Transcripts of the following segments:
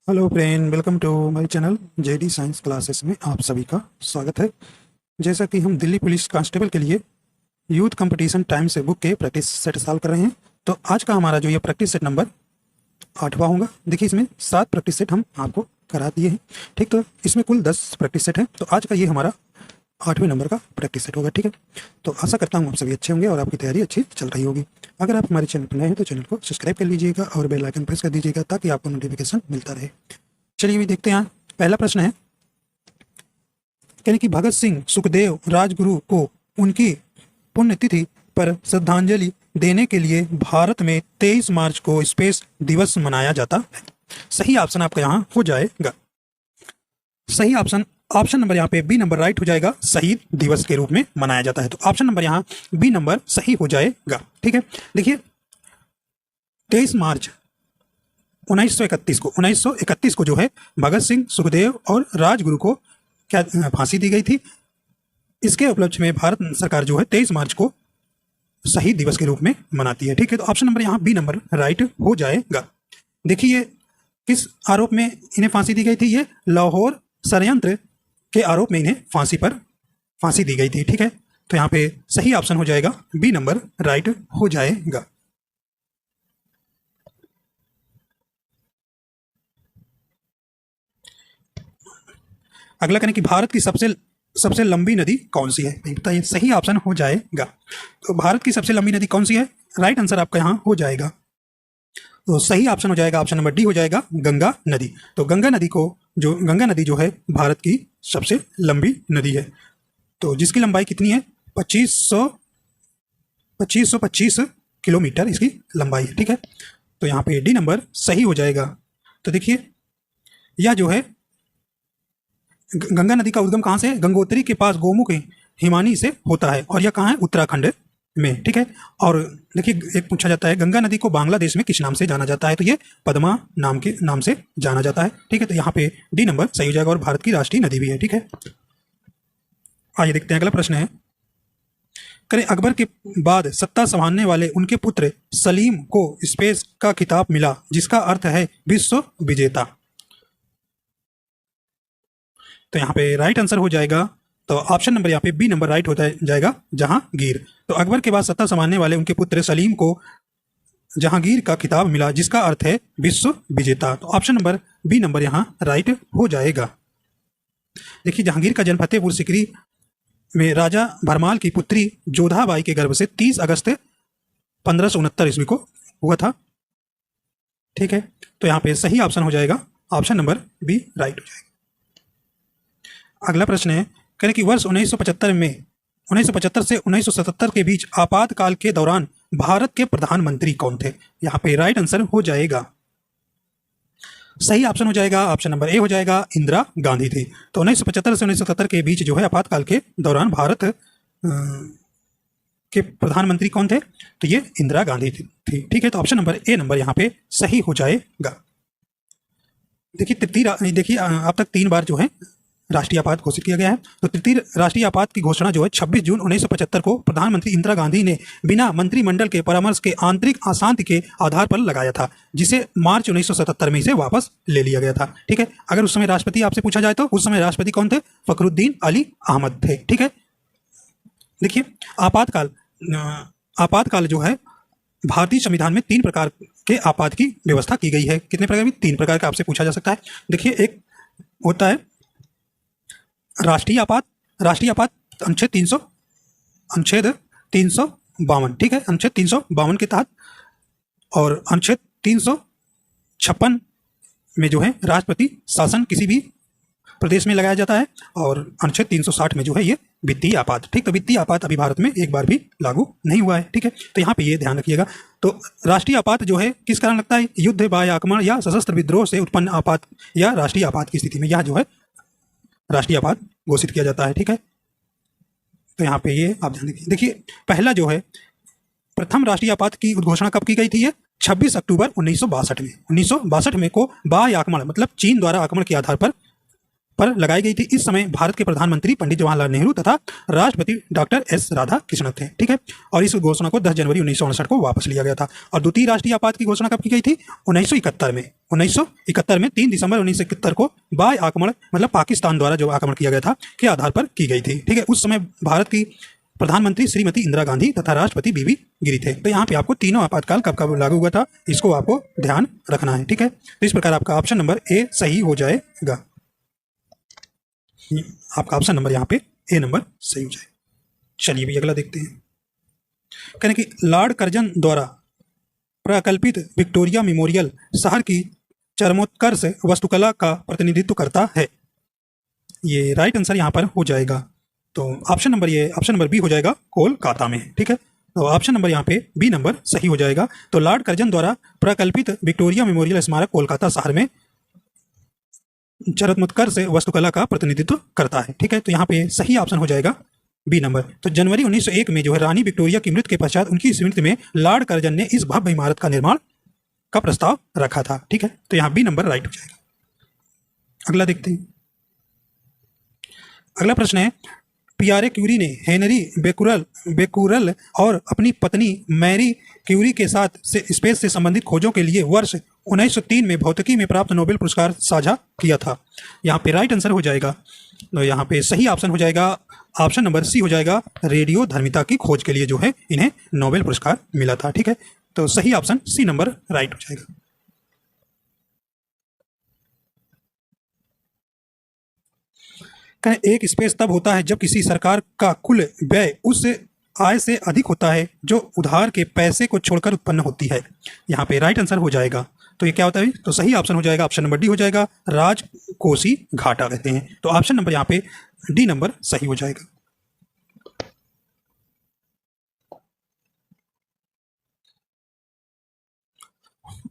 Hello friend, welcome to my channel JD science classes में आप सभी का स्वागत है। जैसा कि हम दिल्ली पुलिस कांस्टेबल के लिए यूथ कंपटीशन टाइम से बुक के प्रैक्टिस सेट सॉल्व कर रहे हैं, तो आज का हमारा जो ये प्रैक्टिस सेट नंबर 8वां होगा। देखिए, इसमें 7 प्रैक्टिस सेट हम आपको करा दिए हैं। ठीक, तो इसमें कुल 10 प्रैक्टिस सेट है, तो आज का ये हमारा 8वें नंबर का प्रैक्टिस सेट होगा। ठीक है, तो आशा करता हूँ आप सभी अच्छे होंगे और आपकी तैयारी अच्छी चल रही होगी। अगर आप हमारे चैनल पर नए हैं तो चैनल को सब्सक्राइब कर लीजिएगा और बेल आइकन प्रेस कर दीजिएगा ताकि आपको नोटिफिकेशन मिलता रहे। चलिए भी देखते हैं। पहला प्रश्न है, यानी कि भगत सिंह सुखदेव राजगुरु को उनकी पुण्यतिथि पर श्रद्धांजलि देने के लिए भारत में 23 मार्च को स्पेस दिवस मनाया जाता है। सही ऑप्शन आपका यहाँ हो जाएगा, सही ऑप्शन नंबर यहाँ पे बी नंबर राइट हो जाएगा, शहीद दिवस के रूप में मनाया जाता है। तो ऑप्शन नंबर यहाँ बी नंबर सही हो जाएगा। ठीक है, देखिए 23 मार्च 1931 को जो है भगत सिंह सुखदेव और राजगुरु को क्या फांसी दी गई थी। इसके उपलक्ष्य में भारत सरकार जो है 23 मार्च को शहीद दिवस के रूप में मनाती है। ठीक है, तो ऑप्शन नंबर यहाँ बी नंबर राइट हो जाएगा। देखिए, किस आरोप में इन्हें फांसी दी गई थी? ये लाहौर षड्यंत्र के आरोप में इन्हें फांसी दी गई थी। ठीक है, तो यहाँ पे सही ऑप्शन हो जाएगा बी नंबर राइट हो जाएगा। अगला करें कि भारत की सबसे लंबी नदी कौन सी है? बताइए, सही ऑप्शन हो जाएगा। तो भारत की सबसे लंबी नदी कौन सी है? राइट आंसर आपका यहाँ हो जाएगा। तो सही ऑप्शन हो जाएगा, ऑप्शन नंबर डी हो जाएगा, गंगा नदी। तो गंगा नदी जो है भारत की सबसे लंबी नदी है। तो जिसकी लंबाई कितनी है? 2525 किलोमीटर इसकी लंबाई है। ठीक है, तो यहाँ पे डी नंबर सही हो जाएगा। तो देखिए, यह जो है गंगा नदी का उद्गम कहाँ से है? गंगोत्री के पास गोमुख हिमानी से होता है और यह कहाँ है? उत्तराखंड में। ठीक है, और देखिए एक पूछा जाता है, गंगा नदी को बांग्लादेश में किस नाम से जाना जाता है? तो ये पद्मा नाम से जाना जाता है। ठीक है, तो यहाँ पे डी नंबर सही हो जाएगा और भारत की राष्ट्रीय नदी भी है। ठीक है, आइए देखते हैं अगला प्रश्न है। करें, अकबर के बाद सत्ता संभालने वाले उनके पुत्र सलीम को स्पेस का खिताब मिला जिसका अर्थ है विश्व विजेता। तो यहाँ पे राइट आंसर हो जाएगा, तो ऑप्शन नंबर यहाँ पे बी नंबर राइट होता जाएगा, जहांगीर। तो अकबर के बाद सत्ता संभालने वाले उनके पुत्र सलीम को जहांगीर का खिताब मिला जिसका अर्थ है विश्व विजेता। तो ऑप्शन नंबर बी नंबर यहाँ राइट हो जाएगा। देखिए, जहांगीर का जन्म फतेहपुर सिकरी में राजा भरमाल की पुत्री जोधाबाई के गर्भ से 30 अगस्त 1569 ईस्वी को हुआ था। ठीक है, तो यहाँ पे सही ऑप्शन हो जाएगा, ऑप्शन नंबर बी राइट हो जाएगा। अगला प्रश्न है, करें कि वर्ष 1975 से 1977 के बीच आपातकाल के दौरान भारत के प्रधानमंत्री कौन थे? यहाँ पे राइट आंसर हो जाएगा, सही ऑप्शन हो जाएगा, ऑप्शन नंबर ए हो जाएगा, इंदिरा गांधी थी। तो 1975 से 1977 के बीच जो है आपातकाल के दौरान भारत के प्रधानमंत्री कौन थे? तो ये इंदिरा गांधी थी। ठीक है, तो ऑप्शन नंबर ए नंबर यहाँ पे सही हो जाएगा। देखिए अब तक 3 बार जो है राष्ट्रीय आपात घोषित किया गया है। तो तृतीय राष्ट्रीय आपात की घोषणा जो है 26 जून 1975 को प्रधानमंत्री इंदिरा गांधी ने बिना मंत्रिमंडल के परामर्श के आंतरिक अशांति के आधार पर लगाया था, जिसे मार्च 1977 में इसे वापस ले लिया गया था। ठीक है, अगर उस समय राष्ट्रपति आपसे पूछा जाए तो उस समय राष्ट्रपति कौन थे? फखरुद्दीन अली अहमद थे। ठीक है, देखिए आपातकाल जो है भारतीय संविधान में 3 प्रकार के आपात की व्यवस्था की गई है। कितने प्रकार की? 3 प्रकार का आपसे पूछा जा सकता है। देखिए, एक होता है राष्ट्रीय आपात अनुच्छेद 352। ठीक है, अनुच्छेद 352 के तहत, और अनुच्छेद 356 में जो है राष्ट्रपति शासन किसी भी प्रदेश में लगाया जाता है, और अनुच्छेद 360 में जो है ये वित्तीय आपात। ठीक, तो वित्तीय आपात अभी भारत में एक बार भी लागू नहीं हुआ है। ठीक है, तो यहाँ पे ये ध्यान रखिएगा। तो राष्ट्रीय आपात जो है किस कारण लगता है? युद्ध, बाह्य आक्रमण या सशस्त्र विद्रोह से उत्पन्न आपात या राष्ट्रीय आपात की स्थिति में यह जो है राष्ट्रीय आपात घोषित किया जाता है। ठीक है, तो यहाँ पे ये आप ध्यान रखिए। देखिए, पहला जो है प्रथम राष्ट्रीय आपात की उद्घोषणा कब की गई थी? ये 26 अक्टूबर 1962 में को बाह्य आक्रमण मतलब चीन द्वारा आक्रमण के आधार पर पर लगाई गई थी। इस समय भारत के प्रधानमंत्री पंडित जवाहरलाल नेहरू तथा राष्ट्रपति डॉक्टर एस राधाकृष्णन थे। ठीक है, और इस घोषणा को 10 जनवरी 1968 को वापस लिया गया था। और द्वितीय राष्ट्रीय आपात की घोषणा कब की गई थी? 1971 में। 1971 में 3 दिसंबर 1971 को बाह्य आक्रमण मतलब पाकिस्तान द्वारा जो आक्रमण किया गया था के आधार पर की गई थी। ठीक है, उस समय भारत की प्रधानमंत्री श्रीमती इंदिरा गांधी तथा राष्ट्रपति बीबी गिरी थे। तो यहाँ पे आपको तीनों आपातकाल कब कब लागू हुआ था इसको आपको ध्यान रखना है। ठीक है, तो इस प्रकार आपका ऑप्शन नंबर ए सही हो जाएगा। आपका ऑप्शन नंबर यहाँ पे ए नंबर सही हो जाए। चलिए भी अगला देखते हैं। कहने कि लॉर्ड कर्जन द्वारा प्रकल्पित विक्टोरिया मेमोरियल शहर की चरमोत्कर्ष वास्तुकला का प्रतिनिधित्व करता है। ये राइट आंसर यहाँ पर हो जाएगा। तो ऑप्शन नंबर बी हो जाएगा, कोलकाता में। ठीक है, तो ऑप्शन नंबर यहाँ पे बी नंबर सही हो जाएगा। तो लॉर्ड कर्जन द्वारा प्रकल्पित विक्टोरिया मेमोरियल स्मारक कोलकाता शहर में चरमोत्कर्ष वास्तुकला का प्रतिनिधित्व करता है। ठीक है, तो यहाँ पे सही ऑप्शन हो जाएगा बी नंबर। तो जनवरी 1901 में जो है रानी विक्टोरिया की मृत्यु के पश्चात उनकी स्मृति में लॉर्ड कर्जन ने इस भव्य इमारत का निर्माण का प्रस्ताव रखा था। ठीक है, तो यहाँ बी नंबर राइट हो जाएगा। अगला देखते हैं। अगला प्रश्न है, पियारे क्यूरी ने हेनरी बेकुरल और अपनी पत्नी मैरी क्यूरी के साथ स्पेस से संबंधित खोजों के लिए वर्ष 1903 में भौतिकी में प्राप्त नोबेल पुरस्कार साझा किया था। यहाँ पे राइट आंसर हो जाएगा। तो यहाँ पे सही ऑप्शन हो जाएगा, ऑप्शन नंबर सी हो जाएगा। रेडियो धर्मिता की खोज के लिए जो है इन्हें नोबेल पुरस्कार मिला था। ठीक है, तो सही ऑप्शन सी नंबर राइट हो जाएगा। एक स्पेस तब होता है जब किसी सरकार का कुल व्यय उस आय से अधिक होता है जो उधार के पैसे को छोड़कर उत्पन्न होती है। यहाँ पे राइट आंसर हो जाएगा। तो ये क्या होता है? तो सही ऑप्शन हो जाएगा, ऑप्शन नंबर डी हो जाएगा। राजकोषीय घाटा कहते हैं। तो ऑप्शन नंबर यहाँ पे डी नंबर सही हो जाएगा।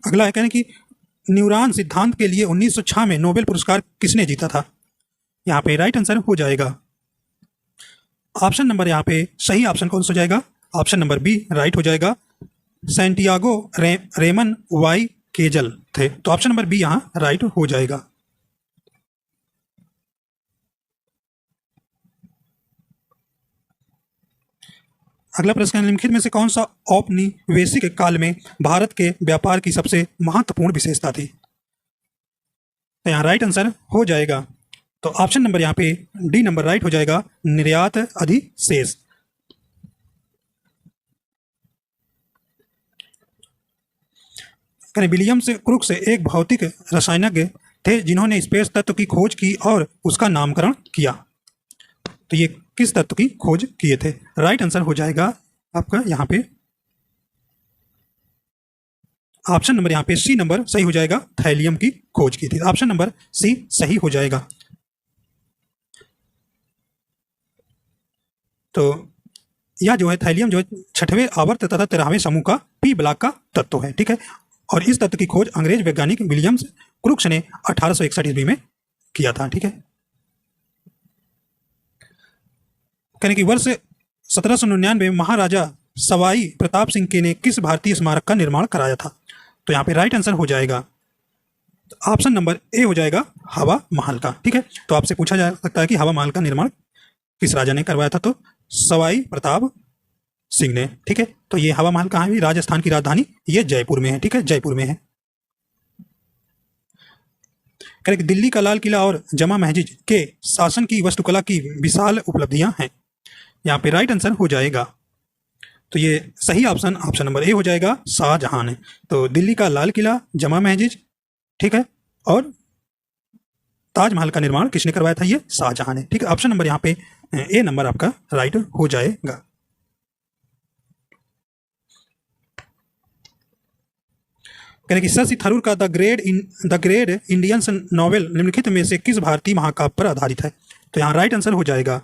अगला है कहने कि न्यूरॉन सिद्धांत के लिए 1906 में नोबेल पुरस्कार किसने जीता था? यहाँ पे राइट आंसर हो जाएगा। ऑप्शन नंबर यहाँ पे सही ऑप्शन कौन सा हो जाएगा? ऑप्शन नंबर बी राइट हो जाएगा। सैंटियागो रेमन वाई केजल थे। तो ऑप्शन नंबर बी यहाँ राइट हो जाएगा। अगला प्रश्न, निम्नलिखित में से कौन सा औपनिवेशिक काल में भारत के व्यापार की सबसे महत्वपूर्ण विशेषता थी? तो यहाँ राइट आंसर हो जाएगा। तो ऑप्शन नंबर यहाँ पे डी नंबर राइट हो जाएगा, निर्यात अधिशेष। विलियम्स क्रुक्स एक भौतिक रसायनज्ञ थे जिन्होंने स्पेस तत्व की खोज की और उसका नामकरण किया। तो ये किस तत्व की खोज किए थे? राइट आंसर हो जाएगा आपका यहाँ पे ऑप्शन नंबर यहाँ पे सी नंबर सही हो जाएगा। थैलियम की खोज की थी। ऑप्शन नंबर सी सही हो जाएगा। तो यह जो है थैलियम जो है 6वें आवर्त तथा 13वें समूह का पी ब्लॉक का तत्व है। ठीक है, और इस तत्व की खोज अंग्रेज वैज्ञानिक विलियम्स क्रुक्स ने 1861 ईस्वी में किया था। ठीक है, कहने की वर्ष 1799 में महाराजा सवाई प्रताप सिंह के ने किस भारतीय स्मारक का निर्माण कराया था? तो यहाँ पे राइट आंसर हो जाएगा। तो ऑप्शन नंबर ए हो जाएगा, हवा महल का। ठीक है, तो आपसे पूछा जा सकता है कि हवा महल का निर्माण किस राजा ने करवाया था? तो सवाई प्रताप सिंह ने। ठीक है, तो ये हवा महल कहाँ है? राजस्थान की राजधानी ये जयपुर में है। ठीक है, जयपुर में है। दिल्ली का लाल किला और जमा मस्जिद के शासन की वास्तुकला की विशाल उपलब्धियां हैं। यहाँ पे राइट आंसर हो जाएगा। तो ये सही ऑप्शन ऑप्शन नंबर ए हो जाएगा, शाहजहां है। तो दिल्ली का लाल किला, जमा मस्जिद, ठीक है, और ताजमहल का निर्माण किसने करवाया था? ये शाहजहां ने। ठीक है, ऑप्शन नंबर यहाँ पे ए नंबर आपका राइट हो जाएगा। कहने की शशि थरूर का द ग्रेट इंडियन नॉवेल निम्नलिखित में से किस भारतीय महाकाव्य पर आधारित है? तो यहाँ राइट आंसर हो जाएगा।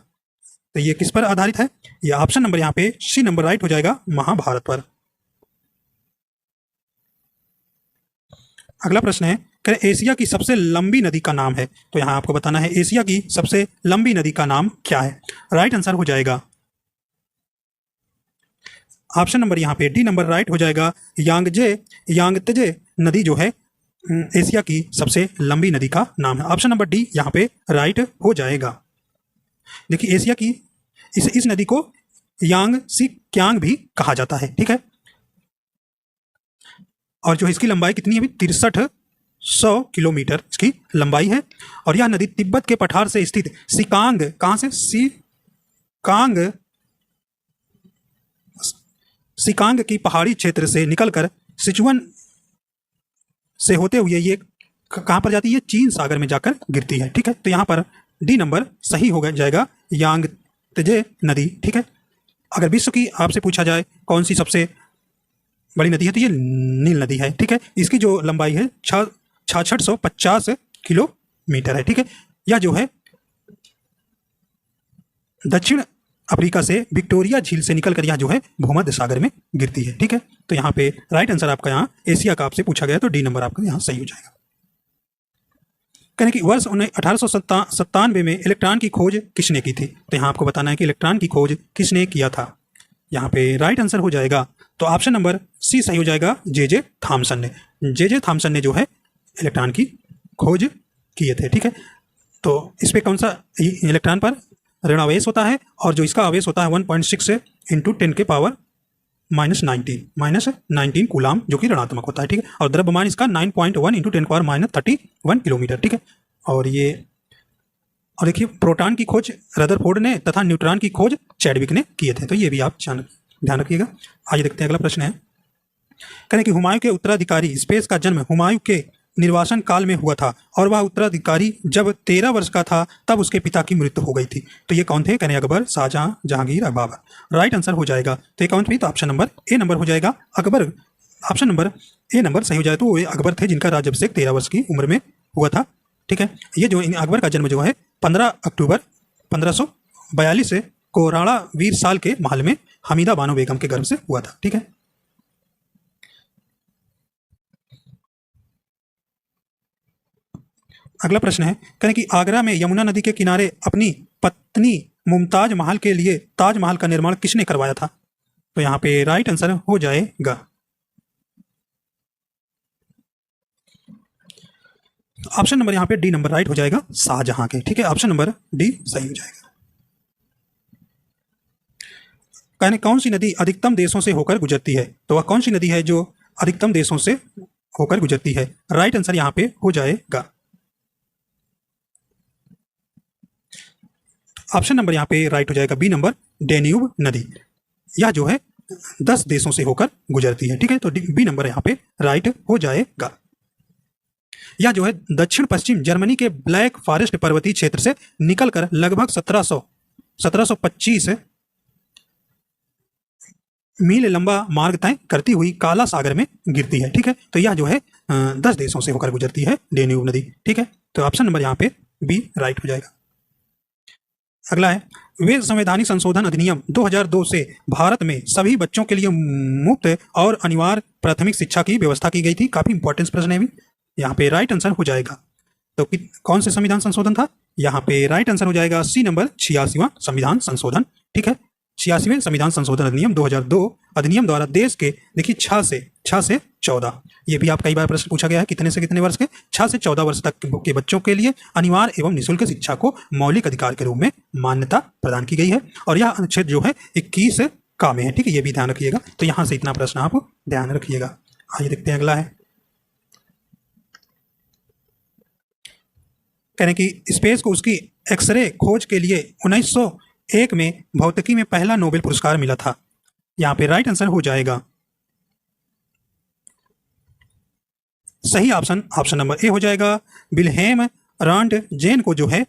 तो ये किस पर आधारित है? ये ऑप्शन नंबर यहाँ पे सी नंबर राइट हो जाएगा, महाभारत पर। अगला प्रश्न है, एशिया की सबसे लंबी नदी का नाम है। तो यहाँ आपको बताना है एशिया की सबसे लंबी नदी का नाम क्या है? राइट आंसर हो जाएगा ऑप्शन नंबर यहाँ पे डी नंबर राइट हो जाएगा। यांगत्जे नदी जो है एशिया की सबसे लंबी नदी का नाम है। ऑप्शन नंबर डी यहाँ पे राइट हो जाएगा। देखिए एशिया की इस नदी को यांग सी क्यांग भी कहा जाता है, ठीक है। और जो इसकी लंबाई कितनी है, 6300 किलोमीटर इसकी लंबाई है। और यह नदी तिब्बत के पठार से स्थित सिकांग, कहाँ से, सिकांग की पहाड़ी क्षेत्र से निकलकर सिचुअन से होते हुए ये कहाँ पर जाती है, चीन सागर में जाकर गिरती है, ठीक है। तो यहाँ पर डी नंबर सही हो जाएगा, यांगत्जे नदी, ठीक है। अगर विश्व की आपसे पूछा जाए कौन सी सबसे बड़ी नदी है तो ये नील नदी है, ठीक है। इसकी जो लंबाई है 6650 किलोमीटर है, ठीक है। यह जो है दक्षिण अफ्रीका से विक्टोरिया झील से निकलकर यह जो है भूमध्य सागर में गिरती है, ठीक है। तो यहाँ पे राइट आंसर आपका यहाँ एशिया का आपसे पूछा गया तो डी नंबर आपका यहाँ सही हो जाएगा। कहने की वर्ष 1897 में इलेक्ट्रॉन की खोज किसने की थी, तो यहाँ आपको बताना है कि इलेक्ट्रॉन की खोज किसने किया था। यहाँ पे राइट आंसर हो जाएगा तो ऑप्शन नंबर सी सही हो जाएगा, जे थॉमसन ने। जे थॉमसन ने जो है इलेक्ट्रॉन की खोज किए थे, ठीक है। तो इस पर कौन सा इलेक्ट्रॉन पर ऋण आवेश होता है और जो इसका आवेश होता है 1.6 से इंटू 10 के पावर -19 कूलाम, जो कि ऋणात्मक होता है, ठीक है। और द्रव्यमान इसका 9.1 इंटू 10 पावर -31 किलोमीटर, ठीक है। और देखिए प्रोटॉन की खोज रदरफोर्ड ने तथा न्यूट्रॉन की खोज चैडविक ने किए थे, तो ये भी आप ध्यान रखिएगा। आइए देखते हैं अगला प्रश्न है। कहें कि हुमायूं के उत्तराधिकारी स्पेस का जन्म हुमायूं के निर्वासन काल में हुआ था और वह उत्तराधिकारी जब 13 वर्ष का था तब उसके पिता की मृत्यु हो गई थी। तो ये कौन थे, कहने अकबर, शाहजहां, जहांगीर, बाबर। राइट आंसर हो जाएगा तो ये कौन थे, तो ऑप्शन नंबर ए नंबर हो जाएगा, Akbar. Option number A number सही हो जाए तो वो अकबर थे जिनका राज्याभिषेक 13 वर्ष की उम्र में हुआ था, ठीक है। ये जो अकबर का जन्म जो है 15 अक्टूबर 1542 को राणा वीर साल के महल में हमीदा बानो बेगम के गर्भ से हुआ था, ठीक है। अगला प्रश्न है, कहें कि आगरा में यमुना नदी के किनारे अपनी पत्नी मुमताज महल के लिए ताजमहल का निर्माण किसने करवाया था, तो यहाँ पे राइट आंसर हो जाएगा ऑप्शन नंबर यहाँ पे डी नंबर राइट हो जाएगा, शाहजहां के, ठीक है। ऑप्शन नंबर डी सही हो जाएगा। कहने कौन सी नदी अधिकतम देशों से होकर गुजरती है, तो वह कौन सी नदी है जो अधिकतम देशों से होकर गुजरती है। राइट आंसर यहाँ पे हो जाएगा ऑप्शन नंबर यहाँ पे राइट हो जाएगा बी नंबर, डेन्यूब नदी। यह जो है 10 देशों से होकर गुजरती है, ठीक है। तो बी नंबर यहाँ पे राइट हो जाएगा। यह जो है दक्षिण पश्चिम जर्मनी के ब्लैक फॉरेस्ट पर्वतीय क्षेत्र से निकलकर लगभग 1725 मील लंबा मार्ग तय करती हुई काला सागर में गिरती है, ठीक है। तो यह जो है 10 देशों से होकर गुजरती है डेन्यूब नदी, ठीक है। तो ऑप्शन नंबर यहाँ पे बी राइट हो जाएगा। अगला है, वे संवैधानिक संशोधन अधिनियम 2002 से भारत में सभी बच्चों के लिए मुफ्त और अनिवार्य प्राथमिक शिक्षा की व्यवस्था की गई थी। काफी इंपॉर्टेंट प्रश्न है भी, यहाँ पे राइट आंसर हो जाएगा। तो कौन से संविधान संशोधन था, यहाँ पे राइट आंसर हो जाएगा सी नंबर, 86वां संविधान संशोधन, ठीक है। 86वें संविधान संशोधन अधिनियम 2002 अधिनियम द्वारा देश के देखिए 6 से 14, ये भी आप कई बार प्रश्न पूछा गया है, कितने से कितने वर्ष के, 6 से 14 वर्ष तक के बच्चों के लिए अनिवार्य एवं निःशुल्क शिक्षा को मौलिक अधिकार के रूप में मान्यता प्रदान की गई है। और यह अनुच्छेद जो है 21 का में है, ठीक है। ये भी ध्यान रखिएगा। तो यहाँ से इतना प्रश्न आप ध्यान रखिएगा। आइए देखते हैं अगला है, कहने की स्पेस को उसकी एक्सरे खोज के लिए 1901 में भौतिकी में पहला नोबेल पुरस्कार मिला था। यहाँ पे राइट आंसर हो जाएगा सही ऑप्शन नंबर ए हो जाएगा, विल्हेम रॉन्टजेन को जो है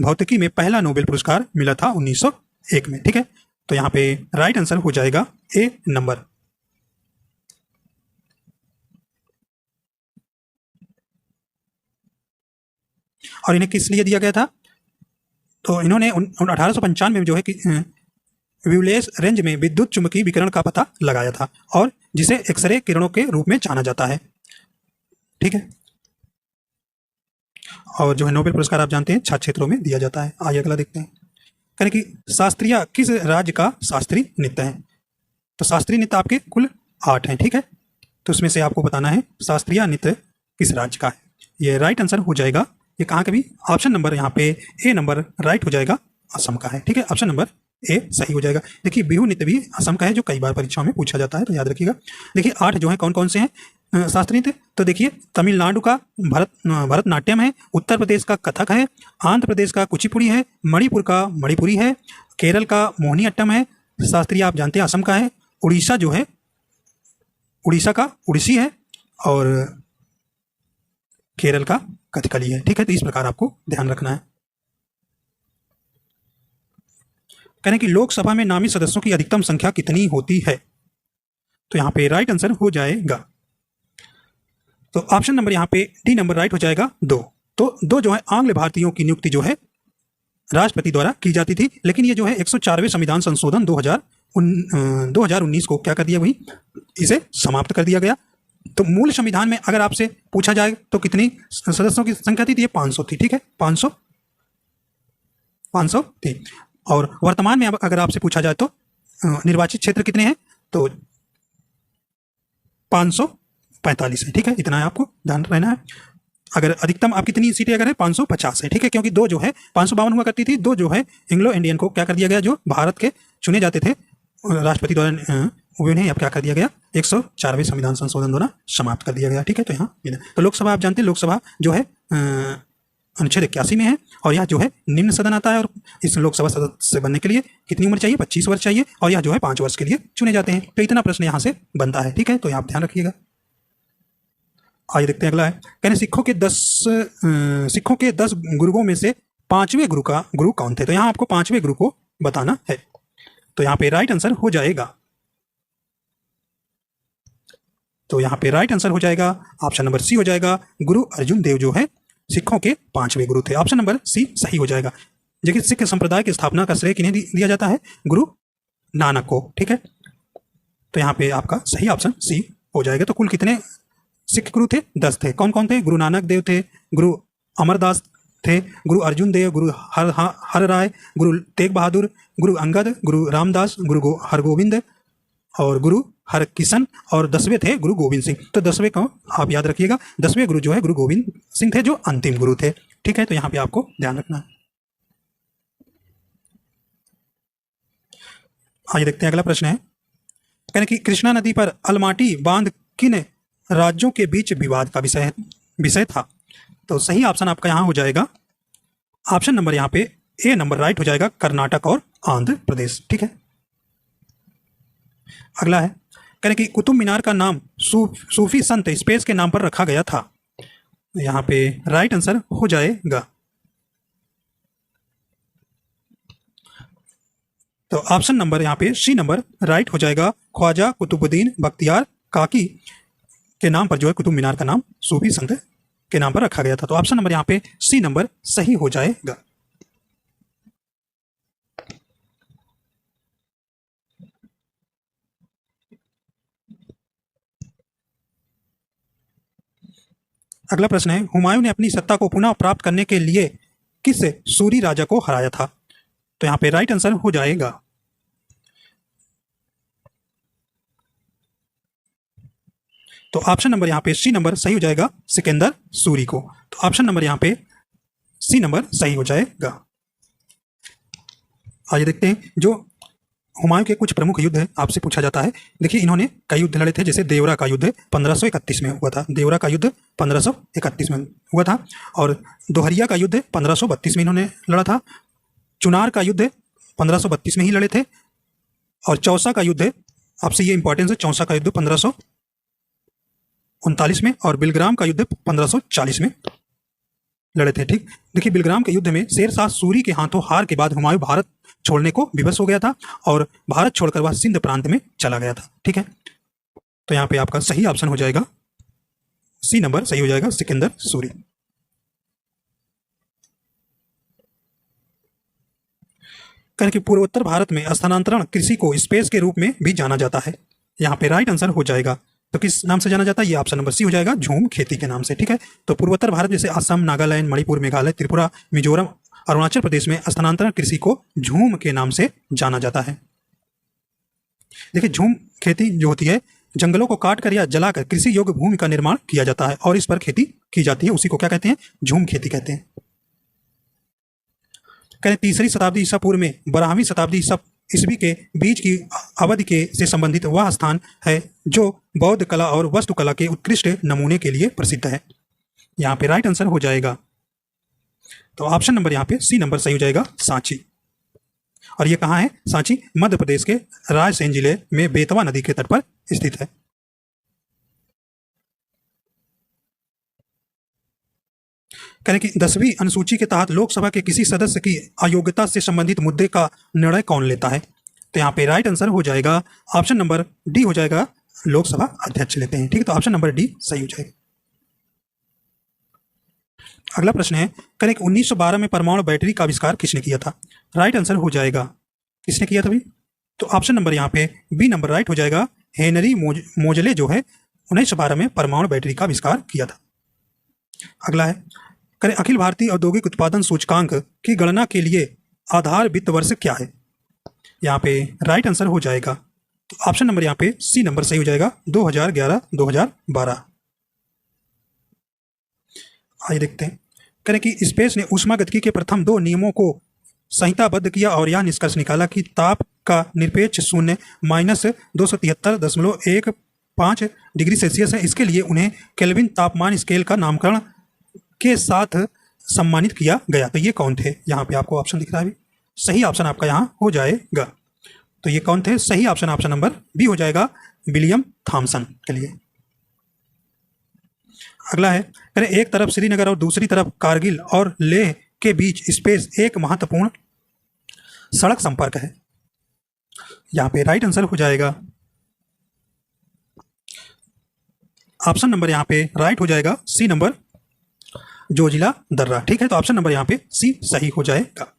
भौतिकी में पहला नोबेल पुरस्कार मिला था 1901 में, ठीक है। तो यहाँ पे राइट आंसर हो जाएगा ए नंबर। और इन्हें किस लिए दिया गया था, तो इन्होंने 1895 में जो है कि व्यूलेस रेंज में विद्युत चुंबकीय विकिरण का पता लगाया था और जिसे एक्सरे किरणों के रूप में जाना जाता है, ठीक है। और जो है नोबेल पुरस्कार आप जानते हैं 6 क्षेत्रों में दिया जाता है। आइए अगला देखते हैं, कहने कि शास्त्रीय किस राज्य का शास्त्रीय नृत्य है, तो शास्त्रीय नृत्य आपके कुल 8 हैं, ठीक है। तो उसमें से आपको बताना है शास्त्रीय नृत्य किस राज्य का है। ये राइट आंसर हो जाएगा, ये कहाँ का भी ऑप्शन नंबर यहाँ पे ए नंबर राइट हो जाएगा, असम का है। ठीक है, ऑप्शन नंबर ए सही हो जाएगा। देखिए बिहू नृत्य भी असम का है, जो कई बार परीक्षाओं में पूछा जाता है, तो याद रखिएगा। देखिए 8 जो है कौन कौन से हैं शास्त्रीय नृत्य, तो देखिए तमिलनाडु का भरतनाट्यम है, उत्तर प्रदेश का कथक है, आंध्र प्रदेश का कुचिपुड़ी है, मणिपुर का मणिपुरी है, केरल का मोहिनीअट्टम है, शास्त्रीय आप जानते हैं असम का है, उड़ीसा जो है उड़ीसा का उड़ीसी है, और केरल का कथकली है। ठीक है, तो इस प्रकार आपको ध्यान रखना है। कह रहे हैं कि लोकसभा में नामित सदस्यों की अधिकतम संख्या कितनी होती है, तो यहाँ पे राइट आंसर हो जाएगा, तो ऑप्शन नंबर यहाँ पे डी नंबर राइट हो जाएगा 2। तो 2 जो है आंग्ल भारतीयों की नियुक्ति जो है राष्ट्रपति द्वारा की जाती थी, लेकिन ये जो है 104वें संविधान संशोधन 2019 को क्या कर दिया, वही इसे समाप्त कर दिया गया। तो मूल संविधान में अगर आपसे पूछा जाए तो कितनी सदस्यों की संख्या थी, तो ये 500 थी। ठीक है, 500 थी। और वर्तमान में अगर आपसे पूछा जाए तो निर्वाचित क्षेत्र कितने हैं, तो 545 है। ठीक है, इतना है, आपको ध्यान रहना है। अगर अधिकतम आप कितनी सीटें अगर है 550 है। ठीक है, क्योंकि 2 जो है 552 हुआ करती थी, 2 जो है एंग्लो इंडियन को क्या कर दिया गया, जो भारत के चुने जाते थे राष्ट्रपति द्वारा, उन्हें अब क्या कर दिया गया, 104वें संविधान संशोधन द्वारा समाप्त कर दिया गया। ठीक है, तो यहाँ तो लोकसभा आप जानते हैं, लोकसभा जो है अनुच्छेद 81 में है, और यह जो है निम्न सदन आता है, और इस लोकसभा सदस्य बनने के लिए कितनी उम्र चाहिए, 25 वर्ष चाहिए, और यह जो है 5 वर्ष के लिए चुने जाते हैं। तो इतना प्रश्न यहाँ से बनता है। ठीक है, तो यहाँ आप ध्यान रखिएगा। आइए देखते हैं अगला है, कहने सिखों के 10 गुरुओं में से 5वें गुरु कौन थे, तो यहाँ आपको 5वें गुरु को बताना है। तो यहाँ पे राइट आंसर हो जाएगा, तो यहाँ पे राइट आंसर हो जाएगा ऑप्शन नंबर सी हो जाएगा, गुरु अर्जुन देव जो है सिखों के 5वें गुरु थे। ऑप्शन नंबर सी सही हो जाएगा। देखिए सिख संप्रदाय की स्थापना का श्रेय किन्हें दिया जाता है, गुरु नानक को। ठीक है, तो यहाँ पे आपका सही ऑप्शन सी हो जाएगा। तो कुल कितने सिख गुरु थे, 10 थे। कौन कौन थे, गुरु नानक देव थे, गुरु अमरदास थे, गुरु अर्जुन देव, गुरु हर राय, गुरु तेग बहादुर, गुरु अंगद, गुरु रामदास, गुरु हरगोविंद, और गुरु हरकिशन, और 10वें थे गुरु गोविंद सिंह। तो 10वें को आप याद रखिएगा, 10वें गुरु जो है गुरु गोविंद सिंह थे, जो अंतिम गुरु थे। ठीक है, तो यहाँ पे आपको ध्यान रखना है। आइए देखते हैं अगला प्रश्न है, कहने कि कृष्णा नदी पर अलमाटी बांध किन राज्यों के बीच विवाद का विषय था, तो सही ऑप्शन आपका यहाँ हो जाएगा, ऑप्शन नंबर यहाँ पे ए नंबर राइट हो जाएगा, कर्नाटक और आंध्र प्रदेश। ठीक है, अगला है, कहने कि कुतुब मीनार का नाम सूफी संत स्पेस के नाम पर रखा गया था, यहाँ पे राइट आंसर हो जाएगा, तो ऑप्शन नंबर यहाँ पे सी नंबर राइट हो जाएगा, ख्वाजा कुतुबुद्दीन बख्तियार काकी के नाम पर जो है कुतुब मीनार का नाम सूफी संत के नाम पर रखा गया था। तो ऑप्शन नंबर यहाँ पे सी नंबर सही हो जाएगा। अगला प्रश्न है, हुमायूं ने अपनी सत्ता को पुनः प्राप्त करने के लिए किस सूरी राजा को हराया था, तो यहाँ पे राइट आंसर हो जाएगा, तो ऑप्शन नंबर यहाँ पे सी नंबर सही हो जाएगा, सिकंदर सूरी को। तो ऑप्शन नंबर यहाँ पे सी नंबर सही हो जाएगा। आइए देखते हैं, जो हुमायूं के कुछ प्रमुख युद्ध है आपसे पूछा जाता है। देखिए इन्होंने कई युद्ध लड़े थे, जैसे देवरा का युद्ध 1531 में हुआ था, देवरा का युद्ध 1531 में हुआ था, और दोहरिया का युद्ध 1532 में इन्होंने लड़ा था, चुनार का युद्ध 1532 में ही लड़े थे, और चौसा का युद्ध, आपसे ये इंपॉर्टेंस है, चौसा का युद्ध 1539 में, और बिलग्राम का युद्ध 1540 में लड़े थे। ठीक, देखिए बिलग्राम के युद्ध में शेरशाह सूरी के हाथों हार के बाद हुमायूं भारत छोड़ने को विवश हो गया था, और भारत छोड़कर वह सिंध प्रांत में चला गया था। ठीक है, तो यहाँ पे आपका सही ऑप्शन हो जाएगा, सी नंबर सही हो जाएगा, सिकंदर सूरी। कहने कि पूर्वोत्तर भारत में स्थानांतरण कृषि को स्पेस के रूप में भी जाना जाता है, यहाँ पे राइट आंसर हो जाएगा, तो किस नाम से जाना जाता है, ये ऑप्शन नंबर सी हो जाएगा, झूम खेती के नाम से। ठीक है, तो पूर्वोत्तर भारत जैसे असम, नागालैंड, मणिपुर, मेघालय, त्रिपुरा, मिजोरम, अरुणाचल प्रदेश में स्थानांतरण कृषि को झूम के नाम से जाना जाता है। देखिए झूम खेती जो होती है जंगलों को काट कर या जलाकर कृषि योग्य भूमि का निर्माण किया जाता है और इस पर खेती की जाती है, उसी को क्या कहते हैं? झूम खेती कहते हैं। कहते 3री शताब्दी ईसा पूर्व में 12वीं शताब्दी ईस्वी के बीच की अवधि के से संबंधित वह स्थान है जो बौद्ध कला और वास्तुकला के उत्कृष्ट नमूने के लिए प्रसिद्ध है। यहाँ पे राइट आंसर हो जाएगा, तो ऑप्शन नंबर यहाँ पे सी नंबर सही हो जाएगा, सांची। और ये कहाँ है? सांची मध्य प्रदेश के रायसेन जिले में बेतवा नदी के तट पर स्थित है। करें कि 10वीं अनुसूची के तहत लोकसभा के किसी सदस्य की अयोग्यता से संबंधित मुद्दे का निर्णय कौन लेता है? तो यहाँ पे राइट आंसर हो जाएगा ऑप्शन नंबर डी हो जाएगा, लोकसभा अध्यक्ष लेते हैं। ठीक है, तो ऑप्शन नंबर डी सही हो जाएगा। अगला प्रश्न है, करें कि 1912 में परमाणु बैटरी का आविष्कार किसने किया था? राइट आंसर हो जाएगा, किसने किया था भाई? तो ऑप्शन नंबर यहाँ पे बी नंबर राइट हो जाएगा, हेनरी मोजले जो है 1912 में परमाणु बैटरी का आविष्कार किया था। अगला है, करें अखिल भारतीय औद्योगिक उत्पादन सूचकांक की गणना के लिए आधार वित्त वर्ष क्या है? यहाँ पे राइट आंसर हो जाएगा, तो ऑप्शन नंबर यहाँ पे सी नंबर सही हो जाएगा, 2011-2012। आइए देखते हैं, करें कि स्पेस ने ऊष्मागतिकी के प्रथम 2 नियमों को संहिताबद्ध किया और यह निष्कर्ष निकाला कि ताप का निरपेक्ष शून्य -273.15 डिग्री सेल्सियस है। इसके लिए उन्हें केल्विन तापमान स्केल का नामकरण के साथ सम्मानित किया गया। तो ये कौन थे? यहाँ पे आपको ऑप्शन दिख रहा है, सही ऑप्शन आपका यहाँ हो जाएगा। तो ये कौन थे? सही ऑप्शन ऑप्शन नंबर बी हो जाएगा, विलियम थॉमसन के लिए। अगला है, करें एक तरफ श्रीनगर और दूसरी तरफ कारगिल और लेह के बीच स्पेस एक महत्वपूर्ण सड़क संपर्क है। यहाँ पे राइट आंसर हो जाएगा, ऑप्शन नंबर यहाँ पे राइट हो जाएगा, सी नंबर जोजिला दर्रा। ठीक है, तो ऑप्शन नंबर यहाँ पे सी सही हो जाएगा।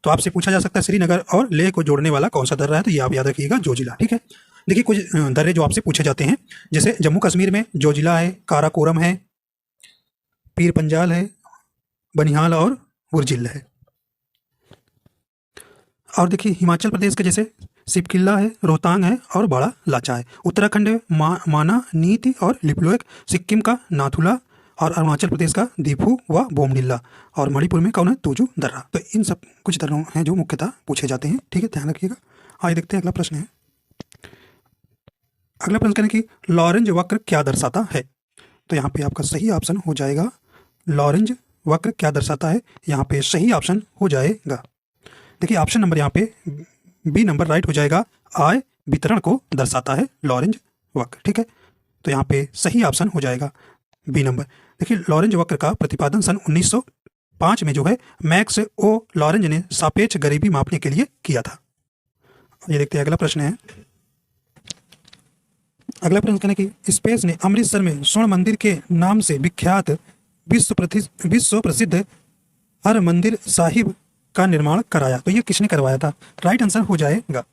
तो आपसे पूछा जा सकता है श्रीनगर और लेह को जोड़ने वाला कौन सा दर्रा है? तो ये आप याद रखिएगा, जोजिला। ठीक है, देखिए कुछ दर्रे जो आपसे पूछे जाते हैं, जैसे जम्मू कश्मीर में जोजिला है, काराकोरम है, पीर पंजाल है, बनिहाल और बुरजिल है। और देखिए हिमाचल प्रदेश के जैसे सिपकिल्ला है, रोहतांग है और बड़ा लाचा है। उत्तराखंड में माना, नीति और लिपुलेख। सिक्किम का नाथुला और अरुणाचल प्रदेश का दीफू व बोमडिल्ला। और मणिपुर में कौन है? तुजू दर्रा। तो इन सब कुछ दर्रों हैं जो मुख्यतः पूछे जाते हैं। ठीक है, ध्यान रखिएगा। आइए देखते हैं अगला प्रश्न है। अगला प्रश्न करें कि लॉरेंज वक्र क्या दर्शाता है? तो यहाँ पे आपका सही ऑप्शन हो जाएगा, लॉरेंज वक्र क्या दर्शाता है? यहाँ पे सही ऑप्शन हो जाएगा, देखिए ऑप्शन नंबर यहाँ पे बी नंबर राइट हो जाएगा, आय वितरण को दर्शाता है लॉरेंज वक्र। ठीक है, तो यहाँ पे सही ऑप्शन हो जाएगा बी नंबर। देखिए लॉरेंज वक्र का प्रतिपादन सन 1905 में जो है मैक्स ओ लॉरेंज ने सापेक्ष गरीबी मापने के लिए किया था। ये देखते हैं अगला प्रश्न है। अगला प्रश्न कहने की स्पेस ने अमृतसर में स्वर्ण मंदिर के नाम से विख्यात विश्व प्रसिद्ध हर मंदिर साहिब का निर्माण कराया। तो ये किसने करवाया था? राइट आंसर हो जाएगा,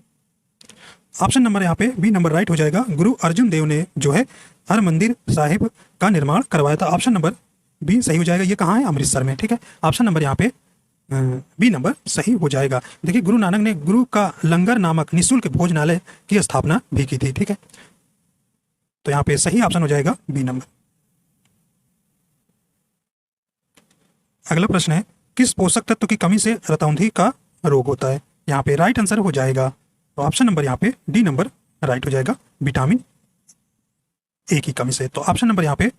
ऑप्शन नंबर यहाँ पे बी नंबर राइट हो जाएगा, गुरु अर्जुन देव ने जो है हर मंदिर साहिब का निर्माण करवाया था। ऑप्शन नंबर बी सही हो जाएगा। ये कहाँ है? अमृतसर में। ठीक है, ऑप्शन नंबर यहाँ पे बी नंबर सही हो जाएगा। देखिए गुरु नानक ने गुरु का लंगर नामक निःशुल्क भोजनालय की स्थापना भी की थी। ठीक है, तो यहाँ पे सही ऑप्शन हो जाएगा बी नंबर। अगला प्रश्न है, किस पोषक तत्व की कमी से रतौंधी का रोग होता है? यहाँ पे राइट आंसर हो जाएगा, तो ऑप्शन नंबर यहाँ पे डी नंबर राइट हो जाएगा, विटामिन ए की कमी से। तो ऑप्शन नंबर यहाँ पे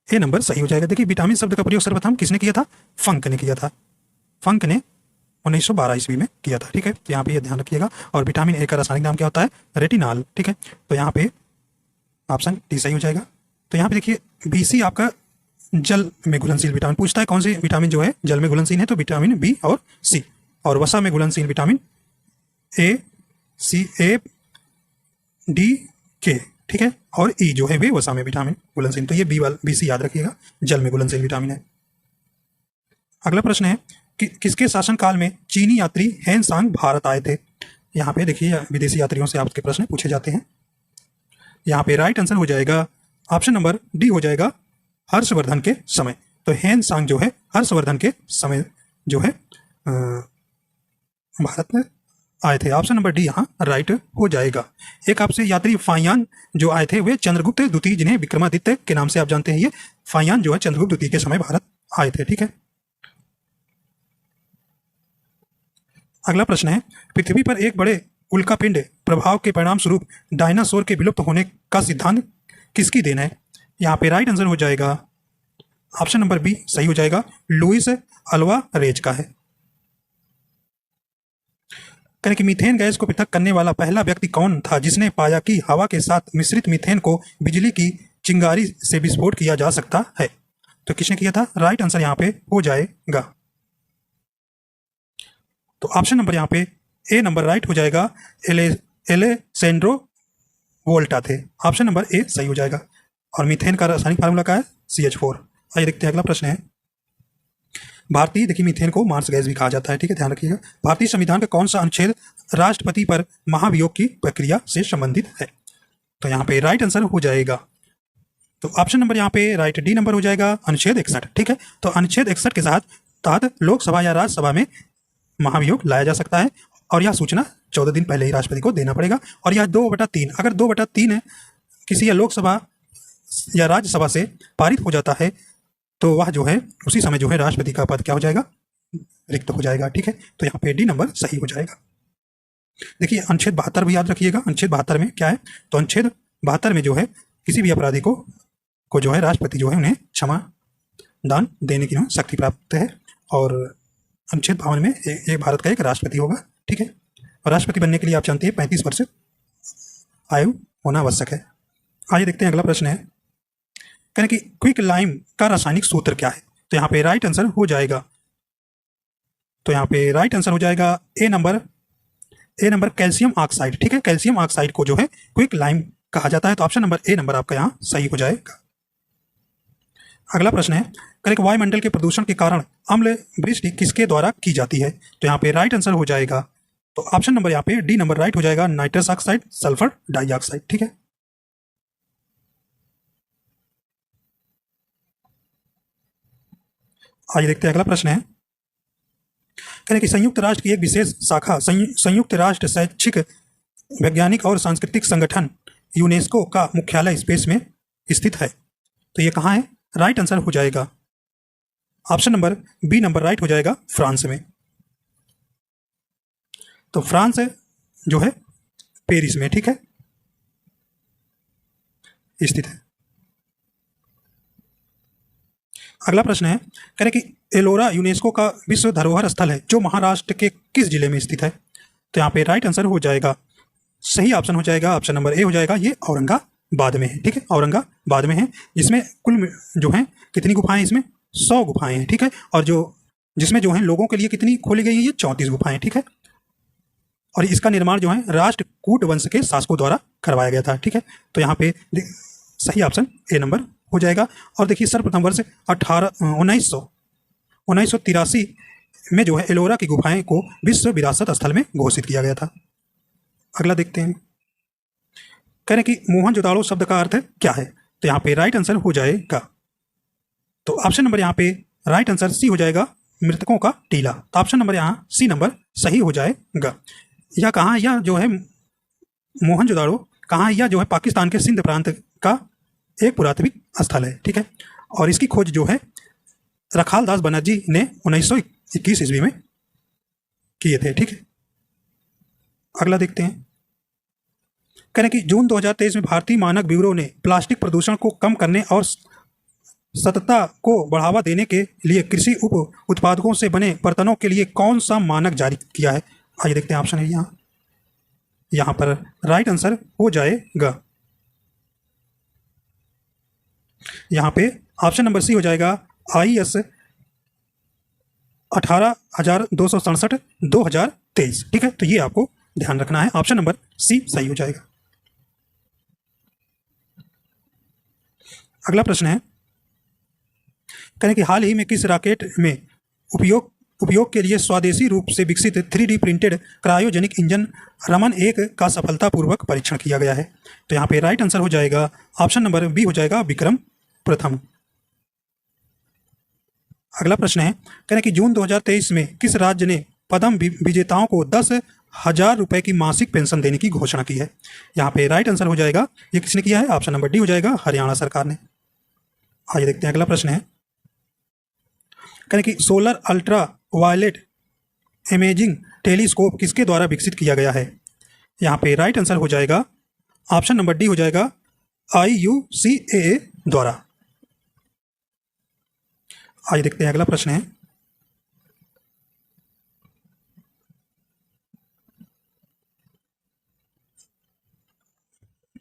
ए नंबर सही हो जाएगा। देखिए विटामिन शब्द का प्रयोग सर्वप्रथम किसने किया था? फंक ने किया था। फंक ने 1912 ईस्वी में किया था। ठीक है, तो यहाँ पे ये ध्यान रखिएगा। और विटामिन ए का रासायनिक नाम क्या होता है? रेटिनॉल। ठीक है, तो यहाँ पे ऑप्शन डी सही हो जाएगा। तो यहाँ पे देखिए बीसी आपका जल में घुलनशील विटामिन पूछता है, कौन सी विटामिन जो है जल में घुलनशील है? तो विटामिन बी और सी। और वसा में घुलनशील vitamin A, C, A, D, के। ठीक है, और ई जो है वे वसा में विटामिन घुलनशील। तो ये बी सी याद रखिएगा, जल में घुलनशील विटामिन है। अगला प्रश्न है कि किसके शासनकाल में चीनी यात्री हेन सांग भारत आए थे? यहाँ पे देखिए विदेशी यात्रियों से आपके प्रश्न पूछे जाते हैं। यहाँ पे राइट आंसर हो जाएगा, ऑप्शन नंबर डी हो जाएगा, हर्षवर्धन के समय। तो हेन सांग जो है हर्षवर्धन के समय जो है भारत में आए थे। ऑप्शन नंबर डी यहाँ राइट हो जाएगा। एक आपसे यात्री फाइयान जो आए थे वे चंद्रगुप्त द्वितीय, जिन्हें विक्रमादित्य के नाम से आप जानते हैं, ये फाइयान जो है चंद्रगुप्त द्वितीय के समय भारत आए थे। ठीक है, अगला प्रश्न है, पृथ्वी पर एक बड़े उल्कापिंड प्रभाव के परिणाम स्वरूप डायनासोर के विलुप्त होने का सिद्धांत किसकी देन है? यहाँ पे राइट आंसर हो जाएगा ऑप्शन नंबर बी सही हो जाएगा, लुइस अल्वारेज का है। कहें कि मीथेन गैस को पृथक करने वाला पहला व्यक्ति कौन था जिसने पाया कि हवा के साथ मिश्रित मीथेन को बिजली की चिंगारी से विस्फोट किया जा सकता है? तो किसने किया था? राइट आंसर यहाँ पे हो जाएगा, तो ऑप्शन नंबर यहाँ पे ए नंबर राइट हो जाएगा, एलेसेंड्रो वोल्टा थे। ऑप्शन नंबर ए सही हो जाएगा। और मीथेन का रासायनिक फार्मूला क्या है? CH4। आइए देखते हैं अगला प्रश्न है, भारतीय, देखिए मीथेन को मार्स गैस भी कहा जाता है, ठीक है, ध्यान रखिएगा। भारतीय संविधान का कौन सा अनुच्छेद राष्ट्रपति पर महाभियोग की प्रक्रिया से संबंधित है? तो यहाँ पे राइट आंसर हो जाएगा, तो ऑप्शन नंबर यहाँ पे राइट डी नंबर हो जाएगा, अनुच्छेद 61। ठीक है, तो अनुच्छेद 61 के तहत लोकसभा या राज्यसभा में महाभियोग लाया जा सकता है और यह सूचना 14 दिन पहले ही राष्ट्रपति को देना पड़ेगा। और यह 2/3, अगर 2/3 किसी लोकसभा या राज्यसभा से पारित हो जाता है तो वह जो है उसी समय जो है राष्ट्रपति का पद क्या हो जाएगा? रिक्त हो जाएगा। ठीक है, तो यहाँ पे डी नंबर सही हो जाएगा। देखिए अनुच्छेद 72 भी याद रखिएगा, अनुच्छेद 72 में क्या है? तो अनुच्छेद 72 में जो है किसी भी अपराधी को जो है राष्ट्रपति जो है उन्हें क्षमा दान देने की शक्ति प्राप्त है। और अनुच्छेद 52 में एक भारत का एक राष्ट्रपति होगा। ठीक है, और राष्ट्रपति बनने के लिए आप जानते हैं 35 वर्ष आयु होना आवश्यक है। आइए देखते हैं अगला प्रश्न है, कहने कि क्विक लाइम का रासायनिक सूत्र क्या है? तो यहाँ पे राइट आंसर हो जाएगा, तो यहाँ पे राइट आंसर हो जाएगा ए नंबर कैल्शियम ऑक्साइड। ठीक है, कैल्शियम ऑक्साइड को जो है क्विक लाइम कहा जाता है, तो ऑप्शन नंबर ए नंबर आपका यहाँ सही हो जाएगा। अगला प्रश्न है, कहने कि वायुमंडल के प्रदूषण के कारण अम्ल वृष्टि किसके द्वारा की जाती है? तो यहाँ पे राइट आंसर हो जाएगा, तो ऑप्शन नंबर यहाँ पे डी नंबर राइट हो जाएगा, नाइट्रस ऑक्साइड, सल्फर डाइऑक्साइड। ठीक है, आइए देखते हैं अगला प्रश्न है, कहने कि संयुक्त राष्ट्र की एक विशेष शाखा संयुक्त राष्ट्र शैक्षिक वैज्ञानिक और सांस्कृतिक संगठन यूनेस्को का मुख्यालय स्पेस में स्थित है, तो ये कहाँ है? राइट आंसर हो जाएगा option number B number right हो जाएगा, फ्रांस में। तो फ्रांस जो है पेरिस में, ठीक है, स्थित है। अगला प्रश्न है, कह रहे कि एलोरा यूनेस्को का विश्व धरोहर स्थल है जो महाराष्ट्र के किस जिले में स्थित है? तो यहाँ पे राइट आंसर हो जाएगा, सही ऑप्शन हो जाएगा, ऑप्शन नंबर ए हो जाएगा, ये औरंगाबाद में है। ठीक है, औरंगाबाद में है। इसमें कुल जो है कितनी गुफाएं? इसमें 100 गुफाएं हैं। ठीक है, और जिसमें जो है लोगों के लिए कितनी खोली गई है? ये 34 गुफाएं। ठीक है, और इसका निर्माण जो है राष्ट्रकूट वंश के शासकों द्वारा करवाया गया था। ठीक है, तो यहाँ पे सही ऑप्शन ए नंबर हो जाएगा। और देखिए सर्वप्रथम वर्ष 1983 में जो है एलोरा की गुफाएं को विश्व विरासत स्थल में घोषित किया गया था। अगला देखते हैं, कह रहे कि मोहनजोदाड़ो शब्द का अर्थ क्या है? तो यहाँ पे राइट आंसर हो जाएगा, तो ऑप्शन नंबर यहाँ पे राइट आंसर सी हो जाएगा, मृतकों का टीला। तो ऑप्शन नंबर यहाँ सी नंबर सही हो जाएगा। यह कहाँ? यह जो है मोहनजोदाड़ो कहाँ? यह जो है पाकिस्तान के सिंध प्रांत का एक पुरातत्विक स्थल है। ठीक है, और इसकी खोज जो है रखाल दास बनर्जी ने 1921 ईस्वी में किए थे। ठीक है, अगला देखते हैं, कह रहे कि जून 2023 में भारतीय मानक ब्यूरो ने प्लास्टिक प्रदूषण को कम करने और सततता को बढ़ावा देने के लिए कृषि उप उत्पादकों से बने बर्तनों के लिए कौन सा मानक जारी किया है? आइए देखते हैं, ऑप्शन है यहाँ पर राइट आंसर हो जाएगा, यहाँ पे ऑप्शन नंबर सी हो जाएगा, IS 18,267/2023। ठीक है, तो ये आपको ध्यान रखना है, ऑप्शन नंबर सी सही हो जाएगा। अगला प्रश्न है, कहें कि हाल ही में किस रॉकेट में उपयोग के लिए स्वदेशी रूप से विकसित 3D printed cryogenic engine Raman 1 का सफलतापूर्वक परीक्षण किया गया है? तो यहाँ पे राइट आंसर हो जाएगा, ऑप्शन नंबर बी हो जाएगा, विक्रम प्रथम। अगला प्रश्न है, कह रहे कि जून 2023 में किस राज्य ने पद्म विजेताओं को 10 1,000 रुपए की मासिक पेंशन देने की घोषणा की है। यहाँ पे राइट आंसर हो जाएगा, ये किसने किया है? ऑप्शन नंबर डी हो जाएगा, हरियाणा सरकार ने। आइए देखते हैं अगला प्रश्न है। कहने कि solar ultraviolet imaging telescope किसके द्वारा विकसित किया गया है? यहाँ पे राइट आंसर हो जाएगा, ऑप्शन नंबर डी हो जाएगा, IUCAA द्वारा। आइए देखते हैं अगला प्रश्न है।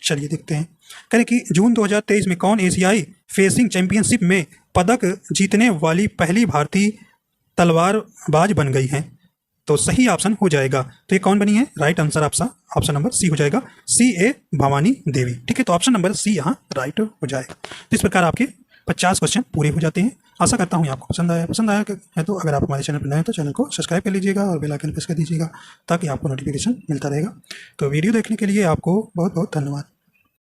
चलिए देखते हैं। करें कि जून 2023 में कौन एशियाई फेसिंग चैंपियनशिप में पदक जीतने वाली पहली भारतीय तलवारबाज बन गई हैं? तो सही ऑप्शन हो जाएगा, तो ये कौन बनी है? राइट आंसर आपका ऑप्शन नंबर सी हो जाएगा, CA भवानी देवी। ठीक है, तो ऑप्शन नंबर सी यहाँ राइट हो जाएगा। तो इस प्रकार आपके 50 क्वेश्चन पूरे हो जाते हैं। आशा करता हूँ आपको पसंद आया है तो अगर आप हमारे चैनल पर नए हैं तो चैनल को सब्सक्राइब कर लीजिएगा और बेल आइकन प्रेस कर दीजिएगा ताकि आपको नोटिफिकेशन मिलता रहेगा। तो वीडियो देखने के लिए आपको बहुत बहुत धन्यवाद।